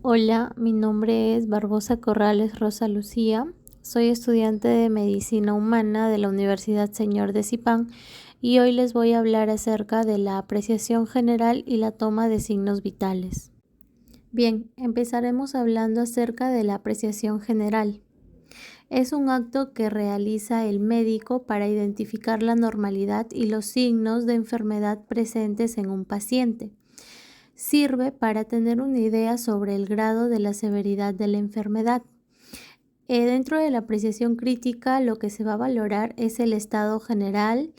Hola, mi nombre es Barbosa Corrales Rosa Lucía. Soy estudiante de Medicina Humana de la Universidad Señor de Zipán y hoy les voy a hablar acerca de la apreciación general y la toma de signos vitales. Bien, empezaremos hablando acerca de la apreciación general. Es un acto que realiza el médico para identificar la normalidad y los signos de enfermedad presentes en un paciente. Sirve para tener una idea sobre el grado de la severidad de la enfermedad. Dentro de la apreciación crítica, lo que se va a valorar es el estado general,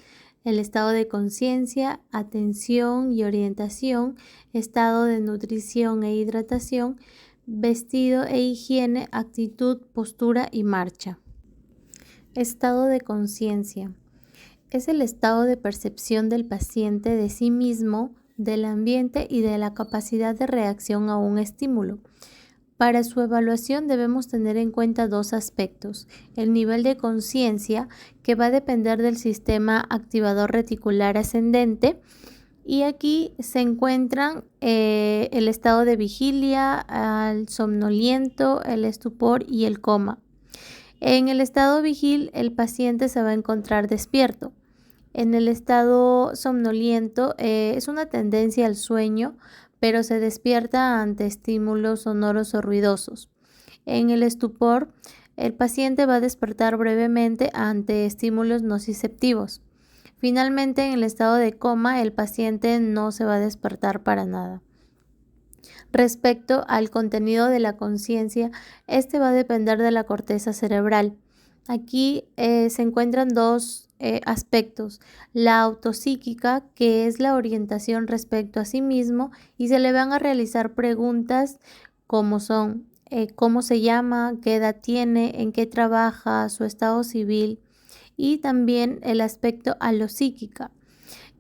el estado de conciencia, atención y orientación, estado de nutrición e hidratación, vestido e higiene, actitud, postura y marcha. Estado de conciencia. Es el estado de percepción del paciente de sí mismo, del ambiente y de la capacidad de reacción a un estímulo. Para su evaluación debemos tener en cuenta dos aspectos: el nivel de conciencia, que va a depender del sistema activador reticular ascendente, y aquí se encuentran el estado de vigilia, el somnoliento, el estupor y el coma. En el estado vigil, el paciente se va a encontrar despierto. En el estado somnoliento es una tendencia al sueño, pero se despierta ante estímulos sonoros o ruidosos. En el estupor, el paciente va a despertar brevemente ante estímulos nociceptivos. Finalmente, en el estado de coma, el paciente no se va a despertar para nada. Respecto al contenido de la conciencia, este va a depender de la corteza cerebral. Aquí se encuentran dos aspectos: la autopsíquica, que es la orientación respecto a sí mismo, y se le van a realizar preguntas como son cómo se llama, qué edad tiene, en qué trabaja, su estado civil, y también el aspecto alopsíquica.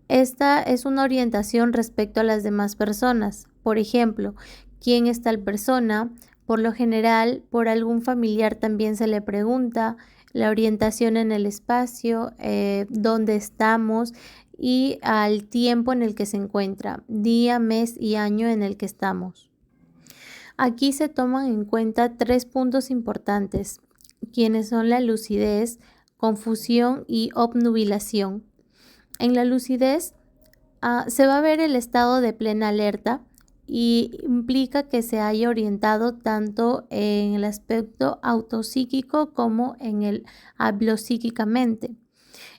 Esta es una orientación respecto a las demás personas. Por ejemplo, ¿quién es tal persona? Por lo general, por algún familiar también se le pregunta. La orientación en el espacio, dónde estamos y al tiempo en el que se encuentra, día, mes y año en el que estamos. Aquí se toman en cuenta tres puntos importantes, quienes son la lucidez, confusión y obnubilación. En la lucidez se va a ver el estado de plena alerta y implica que se haya orientado tanto en el aspecto autopsíquico como en el hablopsíquicamente.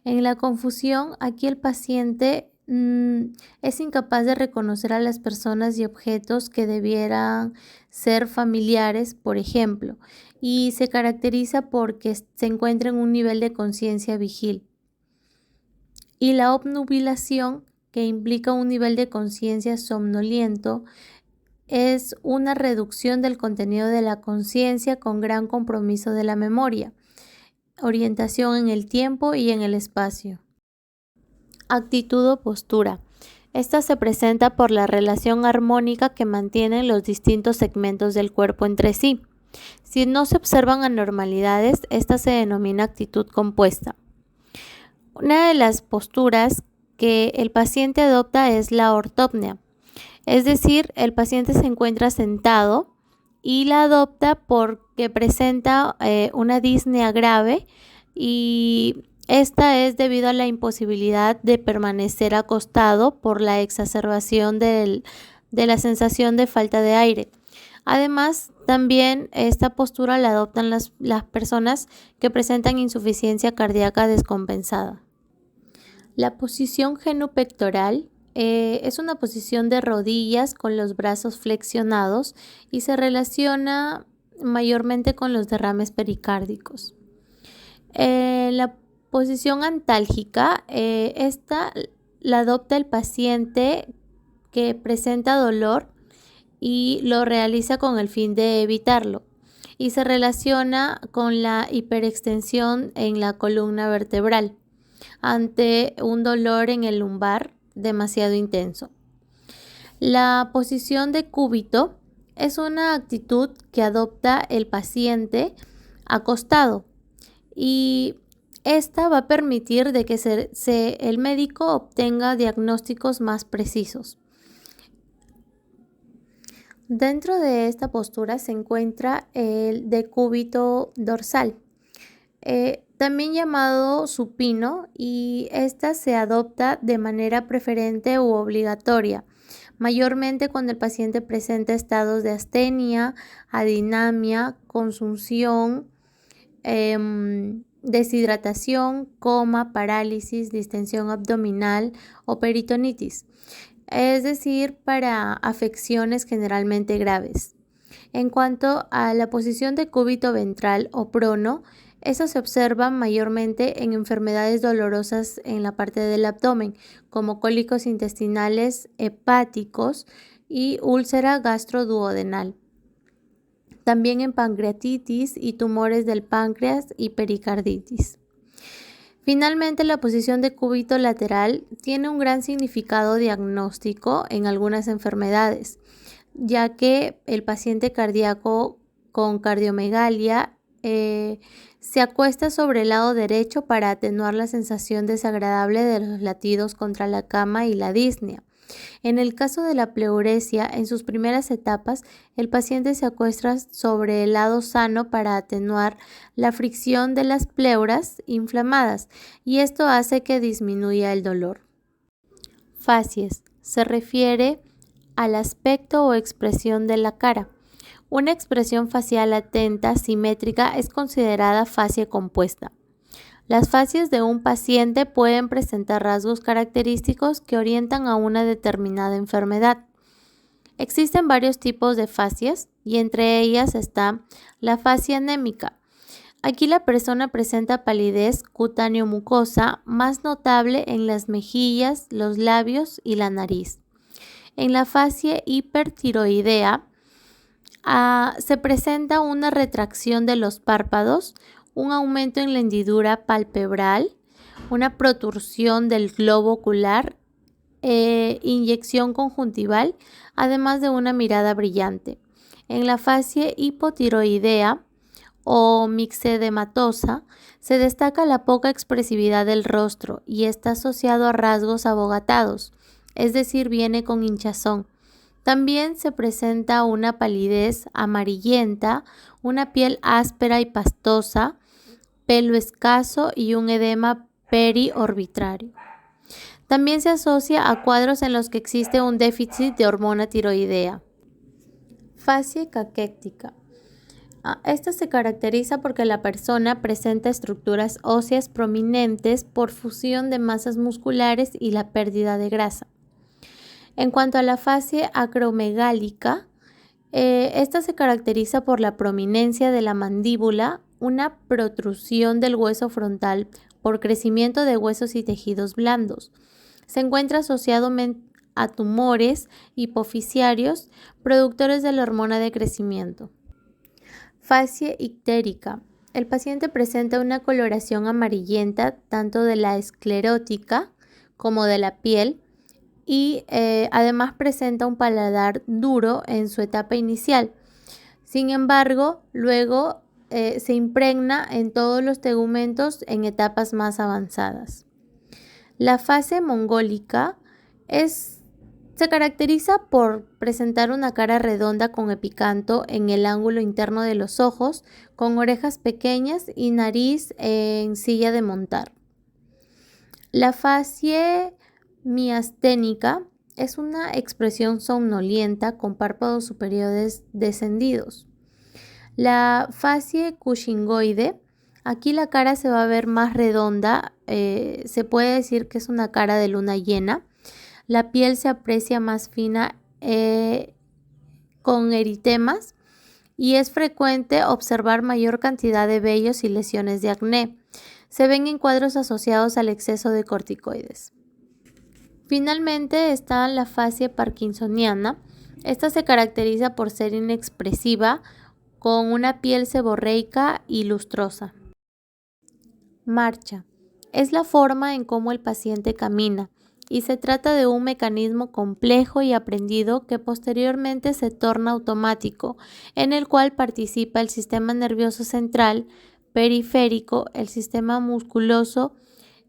En la confusión, aquí el paciente es incapaz de reconocer a las personas y objetos que debieran ser familiares, por ejemplo, y se caracteriza porque se encuentra en un nivel de conciencia vigil. Y la obnubilación, que implica un nivel de conciencia somnoliento, es una reducción del contenido de la conciencia con gran compromiso de la memoria, orientación en el tiempo y en el espacio. Actitud o postura. Esta se presenta por la relación armónica que mantienen los distintos segmentos del cuerpo entre sí. Si no se observan anormalidades, esta se denomina actitud compuesta. Una de las posturas que el paciente adopta es la ortopnea, es decir, el paciente se encuentra sentado y la adopta porque presenta una disnea grave, y esta es debido a la imposibilidad de permanecer acostado por la exacerbación de la sensación de falta de aire. Además, también esta postura la adoptan las personas que presentan insuficiencia cardíaca descompensada. La posición genupectoral es una posición de rodillas con los brazos flexionados y se relaciona mayormente con los derrames pericárdicos. La posición antálgica, esta la adopta el paciente que presenta dolor y lo realiza con el fin de evitarlo, y se relaciona con la hiperextensión en la columna vertebral ante un dolor en el lumbar demasiado intenso. La posición de cúbito es una actitud que adopta el paciente acostado, y esta va a permitir de que el médico obtenga diagnósticos más precisos. Dentro de esta postura se encuentra el decúbito dorsal, también llamado supino, y esta se adopta de manera preferente u obligatoria, mayormente cuando el paciente presenta estados de astenia, adinamia, consunción, deshidratación, coma, parálisis, distensión abdominal o peritonitis, es decir, para afecciones generalmente graves. En cuanto a la posición de cúbito ventral o prono, eso se observa mayormente en enfermedades dolorosas en la parte del abdomen, como cólicos intestinales hepáticos y úlcera gastroduodenal. También en pancreatitis y tumores del páncreas y pericarditis. Finalmente, la posición de cúbito lateral tiene un gran significado diagnóstico en algunas enfermedades, ya que el paciente cardíaco con cardiomegalia se acuesta sobre el lado derecho para atenuar la sensación desagradable de los latidos contra la cama y la disnea. En el caso de la pleuresia, en sus primeras etapas, el paciente se acuesta sobre el lado sano para atenuar la fricción de las pleuras inflamadas, y esto hace que disminuya el dolor. Facies. Se refiere al aspecto o expresión de la cara. Una expresión facial atenta, simétrica, es considerada fascia compuesta. Las facies de un paciente pueden presentar rasgos característicos que orientan a una determinada enfermedad. Existen varios tipos de facies y entre ellas está la fascia anémica. Aquí la persona presenta palidez cutáneo-mucosa, más notable en las mejillas, los labios y la nariz. En la fascia hipertiroidea se presenta una retracción de los párpados, un aumento en la hendidura palpebral, una protrusión del globo ocular, inyección conjuntival, además de una mirada brillante. En la fascia hipotiroidea o mixedematosa se destaca la poca expresividad del rostro y está asociado a rasgos abogatados, es decir, viene con hinchazón. También se presenta una palidez amarillenta, una piel áspera y pastosa, pelo escaso y un edema periorbitario. También se asocia a cuadros en los que existe un déficit de hormona tiroidea. Fascia caquética. Esta se caracteriza porque la persona presenta estructuras óseas prominentes por fusión de masas musculares y la pérdida de grasa. En cuanto a la fascia acromegálica, esta se caracteriza por la prominencia de la mandíbula, una protrusión del hueso frontal por crecimiento de huesos y tejidos blandos. Se encuentra asociado a tumores hipofisiarios productores de la hormona de crecimiento. Fascia ictérica. El paciente presenta una coloración amarillenta tanto de la esclerótica como de la piel y además presenta un paladar duro en su etapa inicial. Sin embargo, luego se impregna en todos los tegumentos en etapas más avanzadas. La fascia mongólica se caracteriza por presentar una cara redonda con epicanto en el ángulo interno de los ojos, con orejas pequeñas y nariz en silla de montar. La fascia miasténica es una expresión somnolienta con párpados superiores descendidos. La fascia cushingoide, aquí la cara se va a ver más redonda, se puede decir que es una cara de luna llena. La piel se aprecia más fina con eritemas y es frecuente observar mayor cantidad de vellos y lesiones de acné. Se ven en cuadros asociados al exceso de corticoides. Finalmente está la fascia parkinsoniana. Esta se caracteriza por ser inexpresiva, con una piel seborreica y lustrosa. Marcha. Es la forma en cómo el paciente camina y se trata de un mecanismo complejo y aprendido que posteriormente se torna automático, en el cual participa el sistema nervioso central, periférico, el sistema musculoso,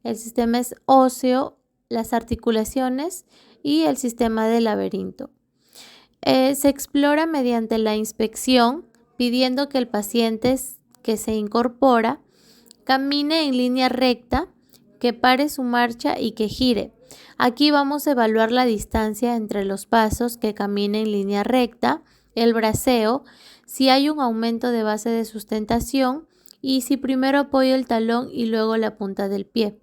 el sistema óseo, las articulaciones y el sistema del laberinto. Se explora mediante la inspección, pidiendo que el paciente que se incorpora camine en línea recta, que pare su marcha y que gire. Aquí vamos a evaluar la distancia entre los pasos, que camine en línea recta, el braceo, si hay un aumento de base de sustentación y si primero apoyo el talón y luego la punta del pie.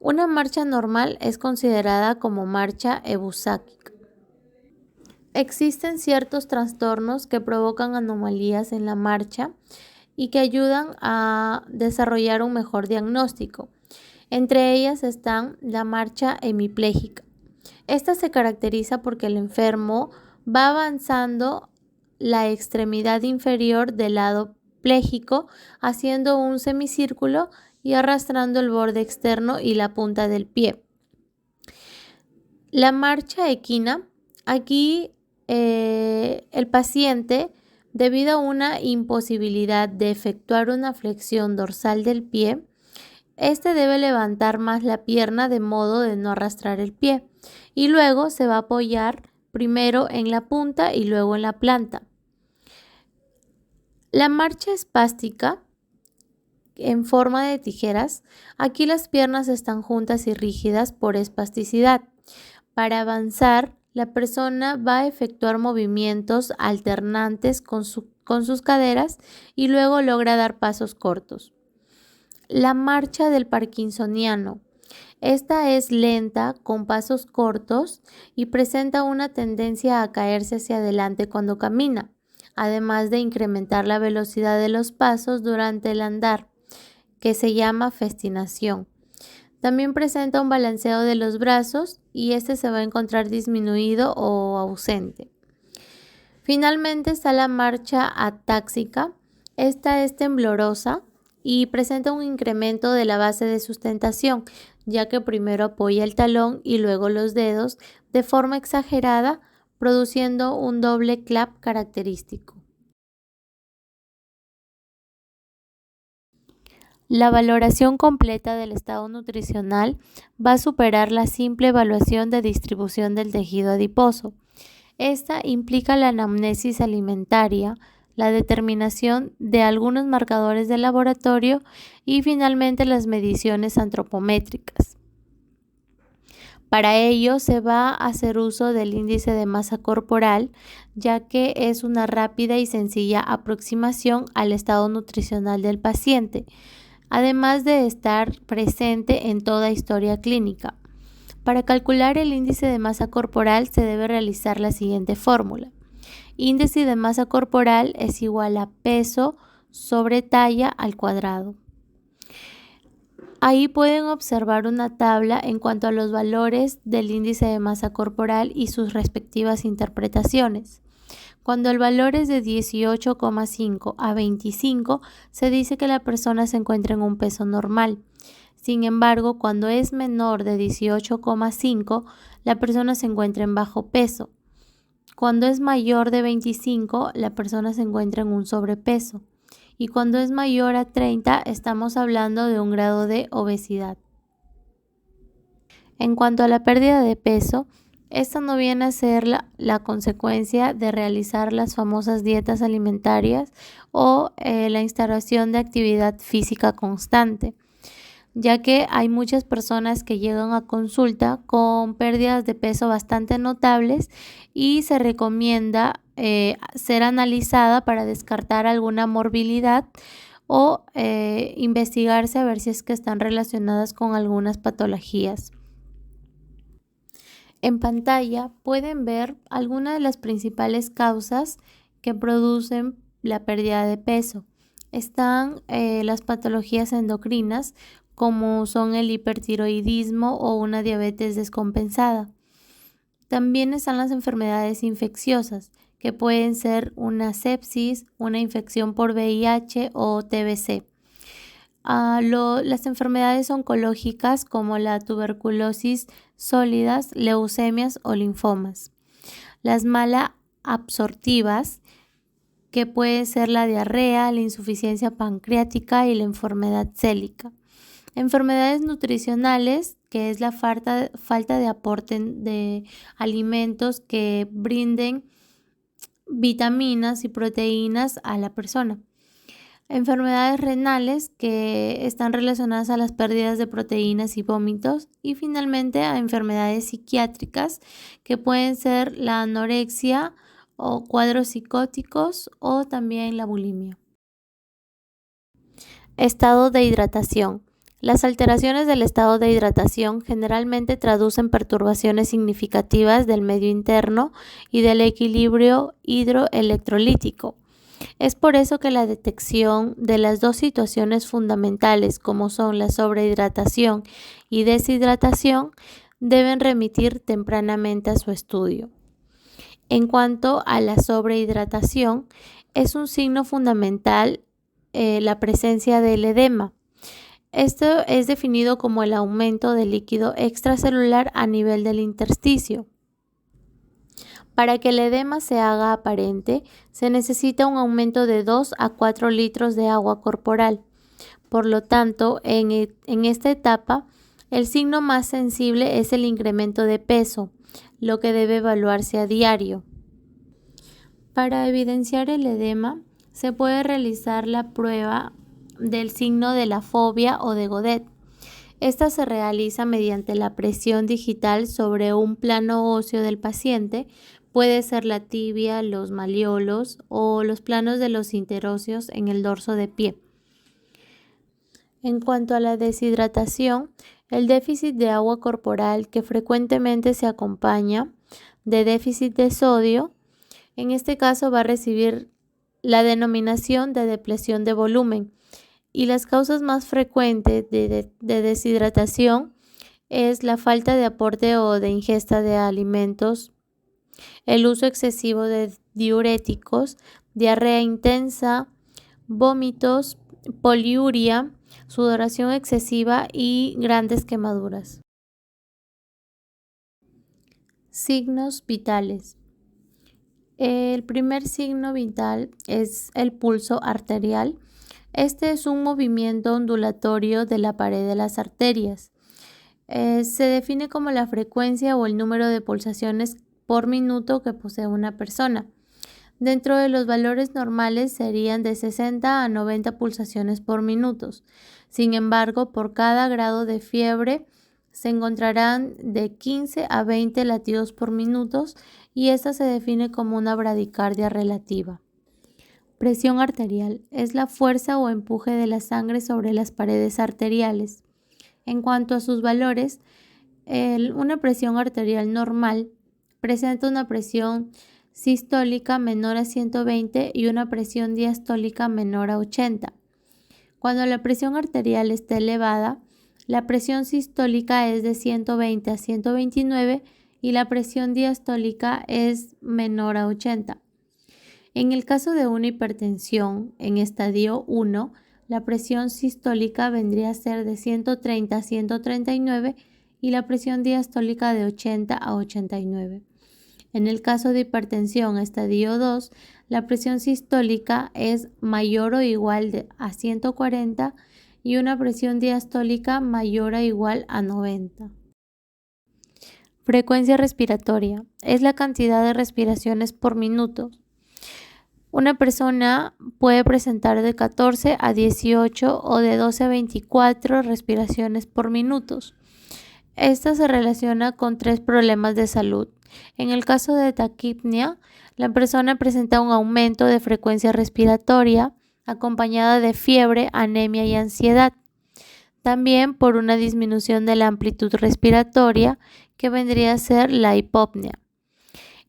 Una marcha normal es considerada como marcha ebusáquica. Existen ciertos trastornos que provocan anomalías en la marcha y que ayudan a desarrollar un mejor diagnóstico. Entre ellas están la marcha hemipléjica. Esta se caracteriza porque el enfermo va avanzando la extremidad inferior del lado pléjico, haciendo un semicírculo y arrastrando el borde externo y la punta del pie. La marcha equina, aquí el paciente, debido a una imposibilidad de efectuar una flexión dorsal del pie, debe levantar más la pierna de modo de no arrastrar el pie y luego se va a apoyar primero en la punta y luego en la planta. La marcha espástica en forma de tijeras, aquí las piernas están juntas y rígidas por espasticidad. Para avanzar, la persona va a efectuar movimientos alternantes con sus caderas y luego logra dar pasos cortos. La marcha del parkinsoniano. Esta es lenta, con pasos cortos y presenta una tendencia a caerse hacia adelante cuando camina, además de incrementar la velocidad de los pasos durante el andar, que se llama festinación. También presenta un balanceo de los brazos y se va a encontrar disminuido o ausente. Finalmente está la marcha atáxica. Esta es temblorosa y presenta un incremento de la base de sustentación, ya que primero apoya el talón y luego los dedos de forma exagerada, produciendo un doble clap característico. La valoración completa del estado nutricional va a superar la simple evaluación de distribución del tejido adiposo. Esta implica la anamnesis alimentaria, la determinación de algunos marcadores de laboratorio y finalmente las mediciones antropométricas. Para ello se va a hacer uso del índice de masa corporal, ya que es una rápida y sencilla aproximación al estado nutricional del paciente, además de estar presente en toda historia clínica. Para calcular el índice de masa corporal se debe realizar la siguiente fórmula. Índice de masa corporal es igual a peso sobre talla al cuadrado. Ahí pueden observar una tabla en cuanto a los valores del índice de masa corporal y sus respectivas interpretaciones. Cuando el valor es de 18,5 a 25, se dice que la persona se encuentra en un peso normal. Sin embargo, cuando es menor de 18,5, la persona se encuentra en bajo peso. Cuando es mayor de 25, la persona se encuentra en un sobrepeso. Y cuando es mayor a 30, estamos hablando de un grado de obesidad. En cuanto a la pérdida de peso, esta no viene a ser la consecuencia de realizar las famosas dietas alimentarias o la instauración de actividad física constante, ya que hay muchas personas que llegan a consulta con pérdidas de peso bastante notables y se recomienda ser analizada para descartar alguna morbilidad o investigarse a ver si es que están relacionadas con algunas patologías. En pantalla pueden ver algunas de las principales causas que producen la pérdida de peso. Están las patologías endocrinas, como son el hipertiroidismo o una diabetes descompensada. También están las enfermedades infecciosas, que pueden ser una sepsis, una infección por VIH o TBC. Las enfermedades oncológicas como la tuberculosis sólidas, leucemias o linfomas. Las malabsortivas, que puede ser la diarrea, la insuficiencia pancreática y la enfermedad célica. Enfermedades nutricionales, que es la falta de aporte de alimentos que brinden vitaminas y proteínas a la persona. Enfermedades renales que están relacionadas a las pérdidas de proteínas y vómitos, y finalmente a enfermedades psiquiátricas que pueden ser la anorexia o cuadros psicóticos o también la bulimia. Estado de hidratación. Las alteraciones del estado de hidratación generalmente traducen perturbaciones significativas del medio interno y del equilibrio hidroelectrolítico. Es por eso que la detección de las dos situaciones fundamentales, como son la sobrehidratación y deshidratación, deben remitir tempranamente a su estudio. En cuanto a la sobrehidratación, es un signo fundamental la presencia del edema. Esto es definido como el aumento del líquido extracelular a nivel del intersticio. Para que el edema se haga aparente, se necesita un aumento de 2 a 4 litros de agua corporal. Por lo tanto, en esta etapa, el signo más sensible es el incremento de peso, lo que debe evaluarse a diario. Para evidenciar el edema, se puede realizar la prueba del signo de la fobia o de Godet. Esta se realiza mediante la presión digital sobre un plano óseo del paciente. Puede ser la tibia, los malleolos o los planos de los interóseos en el dorso de pie. En cuanto a la deshidratación, el déficit de agua corporal que frecuentemente se acompaña de déficit de sodio, en este caso va a recibir la denominación de depresión de volumen, y las causas más frecuentes de deshidratación es la falta de aporte o de ingesta de alimentos, el uso excesivo de diuréticos, diarrea intensa, vómitos, poliuria, sudoración excesiva y grandes quemaduras. Signos vitales. El primer signo vital es el pulso arterial. Este es un movimiento ondulatorio de la pared de las arterias. Se define como la frecuencia o el número de pulsaciones por minuto que posee una persona. Dentro de los valores normales serían de 60 a 90 pulsaciones por minuto. Sin embargo, por cada grado de fiebre se encontrarán de 15 a 20 latidos por minuto, y esta se define como una bradicardia relativa. Presión arterial es la fuerza o empuje de la sangre sobre las paredes arteriales. En cuanto a sus valores, una presión arterial normal presenta una presión sistólica menor a 120 y una presión diastólica menor a 80. Cuando la presión arterial está elevada, la presión sistólica es de 120 a 129 y la presión diastólica es menor a 80. En el caso de una hipertensión en estadio 1, la presión sistólica vendría a ser de 130 a 139 y la presión diastólica de 80 a 89. En el caso de hipertensión estadio 2, la presión sistólica es mayor o igual a 140 y una presión diastólica mayor o igual a 90. Frecuencia respiratoria es la cantidad de respiraciones por minuto. Una persona puede presentar de 14 a 18 o de 12 a 24 respiraciones por minuto. Esta se relaciona con 3 problemas de salud. En el caso de taquipnea, la persona presenta un aumento de frecuencia respiratoria acompañada de fiebre, anemia y ansiedad. También por una disminución de la amplitud respiratoria, que vendría a ser la hipopnea.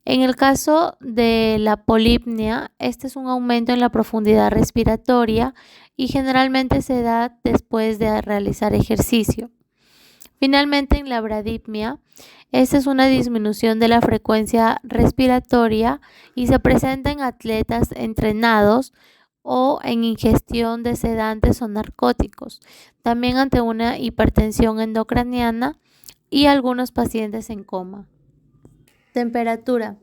En el caso de la polipnea, este es un aumento en la profundidad respiratoria y generalmente se da después de realizar ejercicio. Finalmente, en la bradipnea, esta es una disminución de la frecuencia respiratoria y se presenta en atletas entrenados o en ingestión de sedantes o narcóticos, también ante una hipertensión endocraniana y algunos pacientes en coma. Temperatura.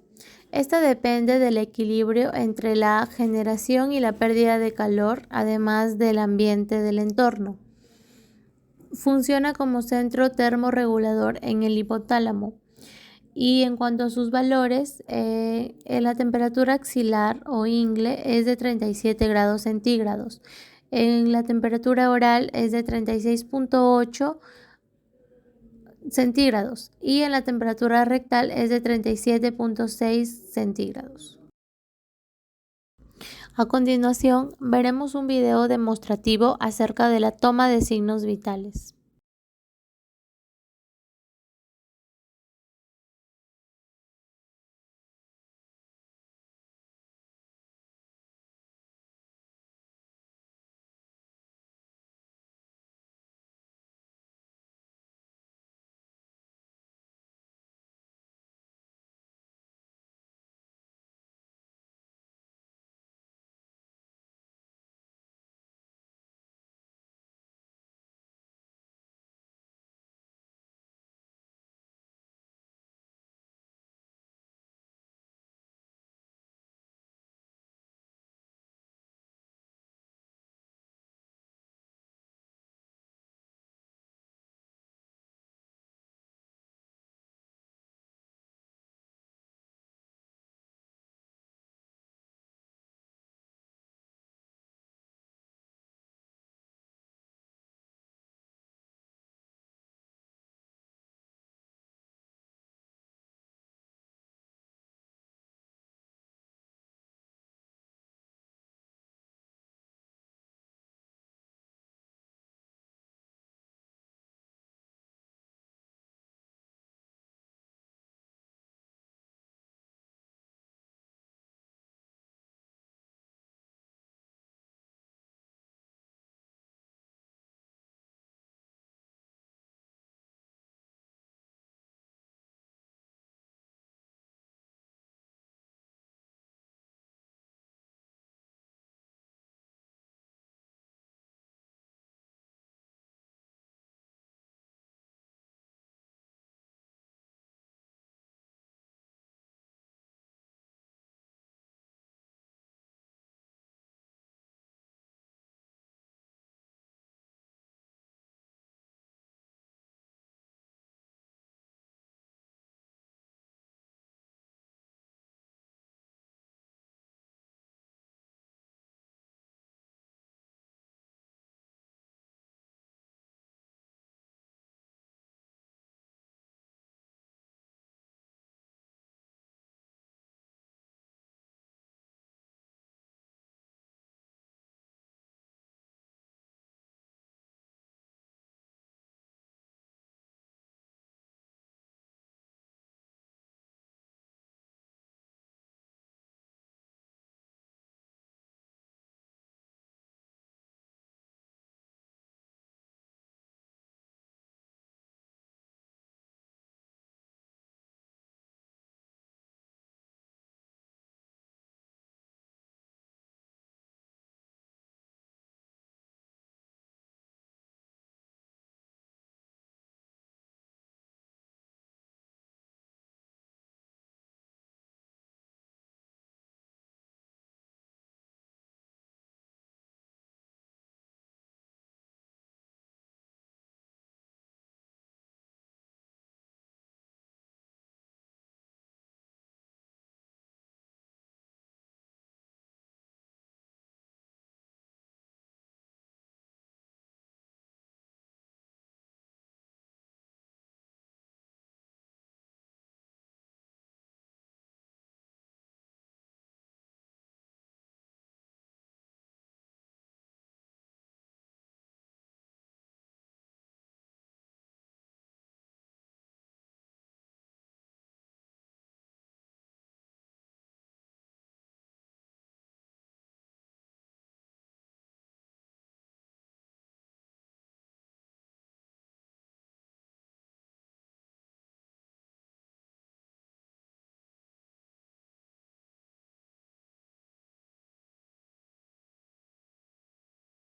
Esta depende del equilibrio entre la generación y la pérdida de calor, además del ambiente del entorno. Funciona como centro termorregulador en el hipotálamo. Y en cuanto a sus valores, la temperatura axilar o ingle es de 37 grados centígrados. En la temperatura oral es de 36,8 centígrados y en la temperatura rectal es de 37,6 centígrados. A continuación, veremos un video demostrativo acerca de la toma de signos vitales.